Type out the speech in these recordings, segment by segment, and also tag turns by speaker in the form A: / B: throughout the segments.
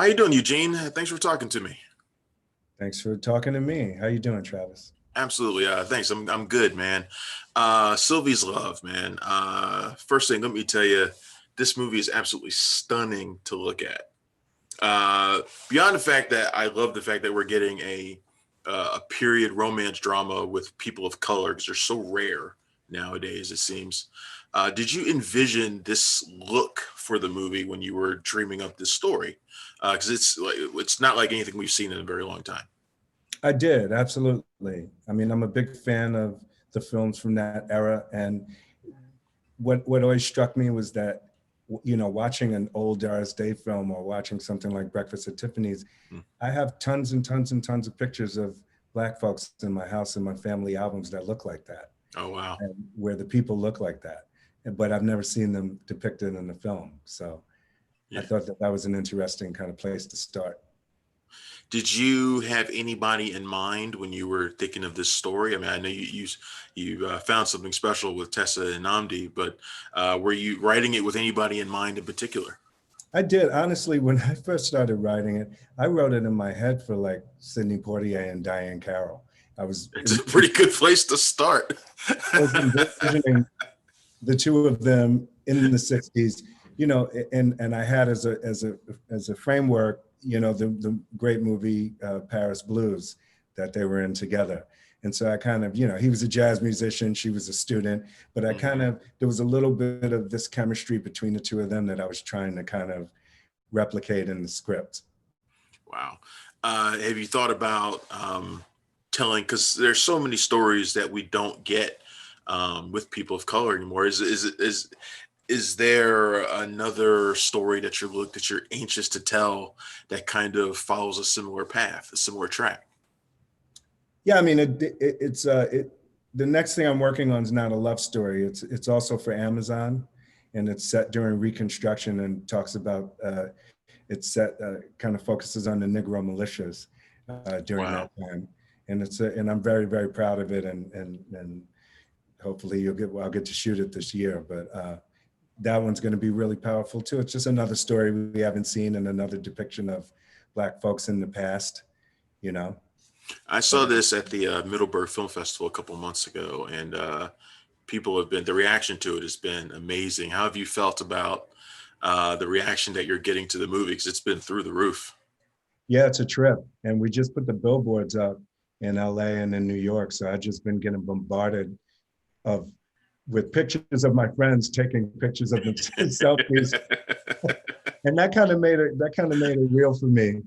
A: How you doing, Eugene? Thanks for talking to me.
B: Thanks for talking to me. How you doing, Travis?
A: Absolutely. Thanks. I'm good, man. Sylvie's Love, man. First thing, let me tell you, this movie is absolutely stunning to look at. Beyond the fact that I love the fact that we're getting a period romance drama with people of color because they're so rare nowadays, it seems. Did you envision this look for the movie when you were dreaming up this story? Because it's not like anything we've seen in a very long time.
B: I did, absolutely. I mean, I'm a big fan of the films from that era. And what always struck me was that, watching an old Doris Day film or watching something like Breakfast at Tiffany's,
A: Mm.
B: I have tons and tons and tons of pictures of Black folks in my house and my family albums that look like that,
A: Oh wow.
B: and where the people look like that. But I've never seen them depicted in the film. So I
A: Yeah.
B: thought that that was an interesting kind of place to start.
A: Did you have anybody in mind when you were thinking of this story? I mean, I know you found something special with Tessa and Nnamdi, but were you writing it with anybody in mind in particular?
B: I did. Honestly, when I first started writing it, I wrote it in my head for like Sidney Poitier and Diane Carroll. I was,
A: It's a pretty good place to start.
B: I was envisioning the two of them in the 60s, and I had as a framework, the great movie Paris Blues that they were in together. And so I kind of, he was a jazz musician, she was a student, but I kind
A: Mhm.
B: of, there was a little bit of this chemistry between the two of them that I was trying to kind of replicate in the script.
A: Wow. Have you thought about telling? Because there's so many stories that we don't get with people of color anymore. Is there another story that you're anxious to tell that kind of follows a similar path, a similar track?
B: Yeah, I mean, the next thing I'm working on is not a love story. It's also for Amazon, and it's set during Reconstruction and talks about it's set kind of focuses on the Negro militias during
A: Wow.
B: that time, and and I'm very very proud of it, and hopefully I'll get to shoot it this year. But that one's going to be really powerful too. It's just another story we haven't seen and another depiction of Black folks in the past, you know.
A: I saw this at the Middleburg Film Festival a couple months ago, and the reaction to it has been amazing. How have you felt about the reaction that you're getting to the movie? Because it's been through the roof.
B: Yeah, it's a trip. And we just put the billboards up in LA and in New York. So I've just been getting bombarded of with pictures of my friends taking pictures of themselves selfies. And that kind of made it real for me.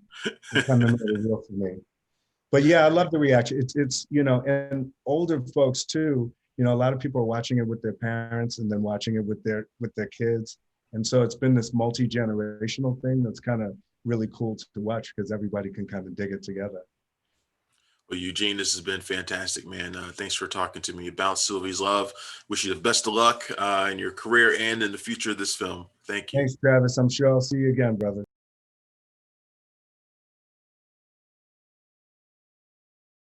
B: It kind of made it real for me. But yeah, I love the reaction. It's and older folks too, a lot of people are watching it with their parents and then watching it with their kids. And so it's been this multi-generational thing that's kind of really cool to watch because everybody can kind of dig it together.
A: Well, Eugene, this has been fantastic, man. Thanks for talking to me about Sylvie's Love. Wish you the best of luck in your career and in the future of this film. Thank you.
B: Thanks, Travis. I'm sure I'll see you again, brother.